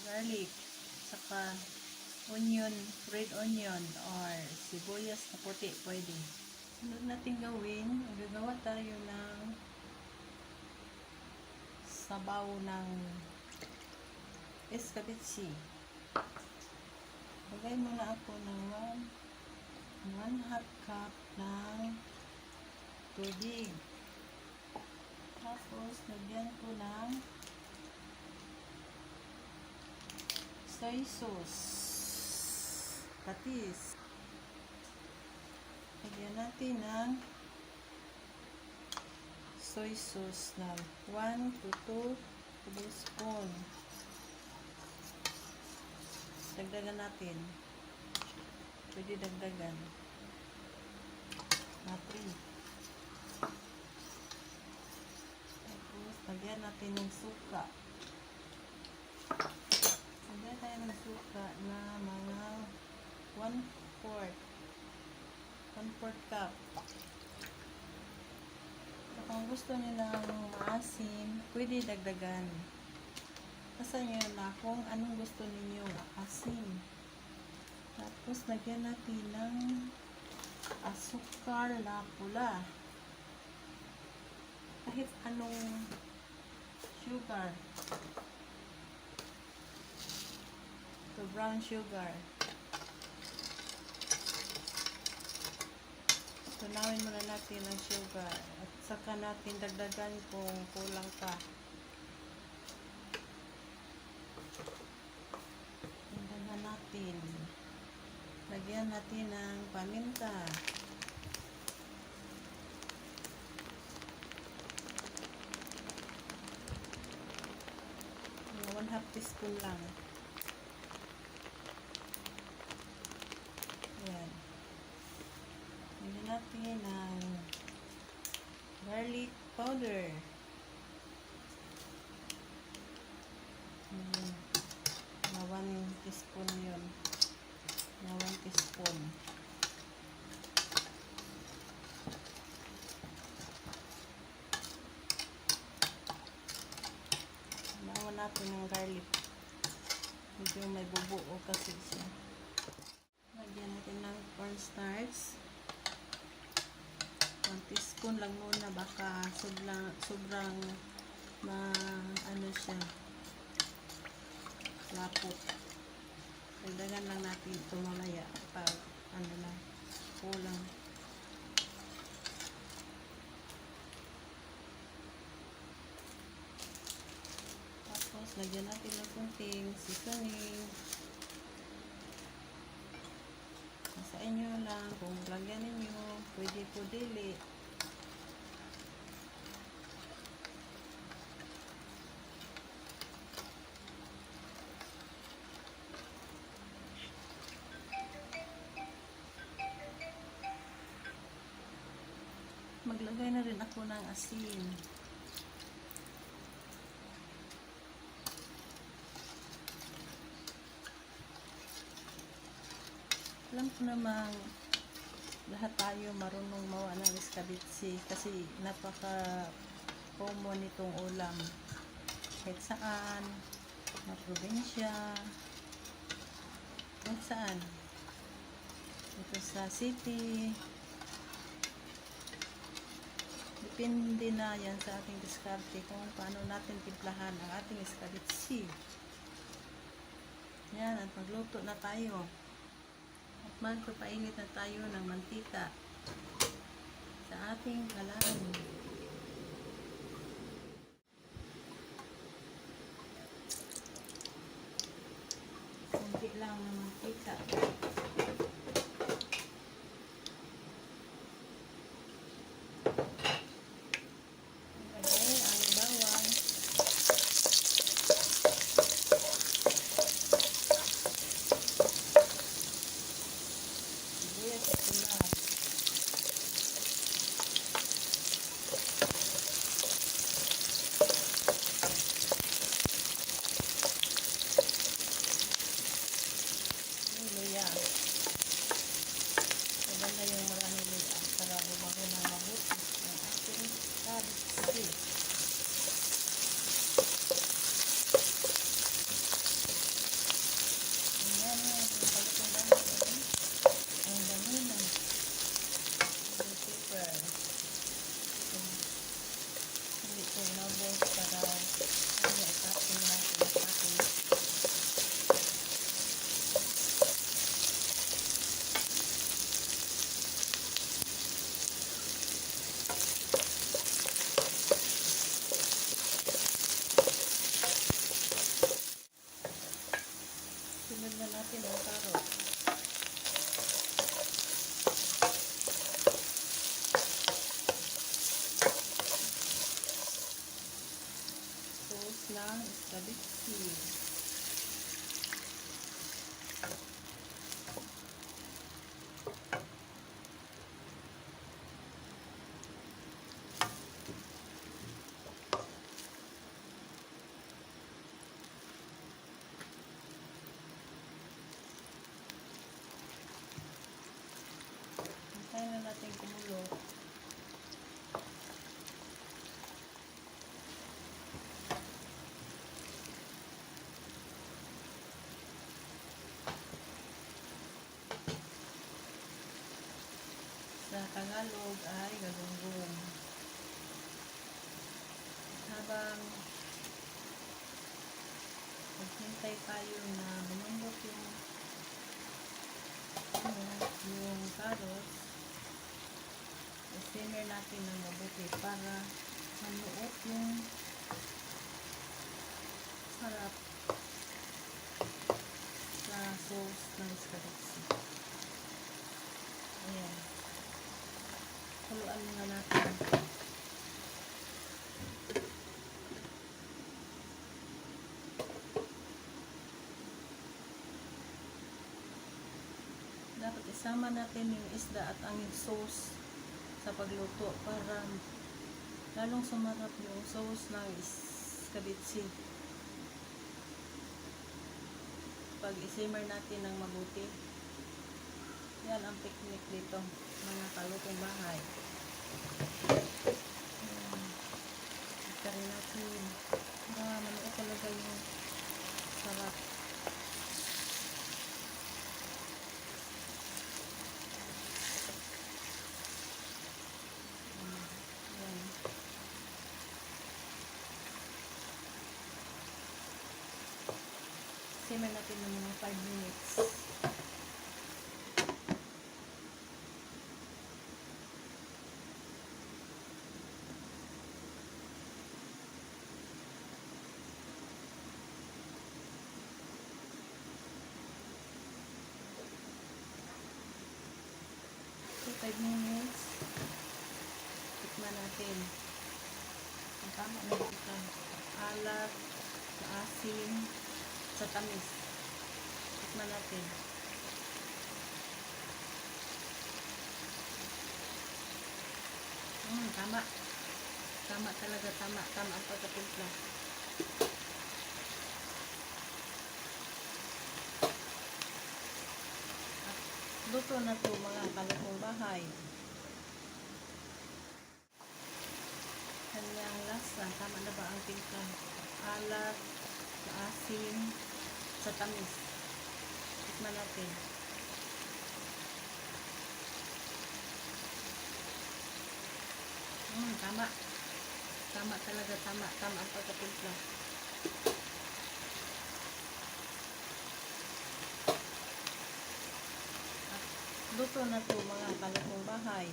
garlic, saka onion, red onion, or sibuyas na puti, pwede. Sunod natin gawin, gagawa tayo ng sabaw ng escabeche. Lagay muna ako ng 1/2 cup ng tubig. Tapos, lagyan ko ng soy sauce, patis. Lagyan natin ng soy sauce na 1 to 2 tablespoon. Dagdagan natin. Pwede dagdagan. Na 3. Tapos, lagyan natin ng suka. Lagyan tayo ng suka na mga 1/4 cup. So, kung gusto nilang maasim, pwede dagdagan. Basta nyo na kung anong gusto ninyo asin. Tapos, lagyan natin ng asukar na pula. Kahit anong sugar. Ito, brown sugar. Tunawin muna natin ang sugar. At saka natin dagdagan kung kulang pa. Dagdagan natin. Lagyan natin ng paminta. Mga 1/2 teaspoon lang. Ayan. Lagyan natin ng garlic powder. Mga 1 teaspoon yun. Mga 1 teaspoon. Nawa natin ng garlic. Medyo may bubuo kasi siya. Lagyan natin ng cornstarch. 1 teaspoon lang muna, baka sobrang ano siya, lapot. Dagdagan lang natin ito mamaya pag ano na, kulang. Tapos lagyan natin ng kunting seasoning. Sa inyo lang, kung lagyan ninyo, pwede po dili. Maglagay na rin ako ng asin. Alam ko namang lahat tayo marunong mawa ng escabeche kasi napaka-common itong ulam. Kahit saan, na probinsya, kahit saan. Ito sa city. Depende na yan sa ating diskarte kung paano natin timplahan ang ating escabeche. Yan, at magluto na tayo. At magpapainit na tayo ng mantika sa ating kalan. Kunti lang ng mantika. Yeah. Sunod na natin ang carrot. Sauce ng escabeche. Hintayin na natin kumulo. Sa Tagalog ay galunggong. Habang maghintay tayo na lumambot yung carrots, i-simmer natin ng mabuti para manuot yung sarap sa sauce ng escabeche. Ayan. Haluan muna natin. Dapat isama natin yung isda at ang sauce sa pagluto para lalong sumarap yung sauce ng escabeche. Pag isimmer natin ng mabuti, yan ang technique dito, mga kalutong bahay. Ika rin natin para manuot talaga yung sarap. Simmer natin ng mga 5 minutes. So, 5 minutes. Tikman natin. Ang tama na ito. Alat, maasim, sa tamis. Tikman natin. Tama. Tama talaga, tama. Tama ang pagkatimpla. At luto na to mga kalutong bahay. Kanyang lasa. Tama na ba ang timpla? Alat, maasim, sa tamis. Tikman natin. Tama. Tama talaga, tama. Tama ang pagkatimpla. At luto na to mga kalutong bahay.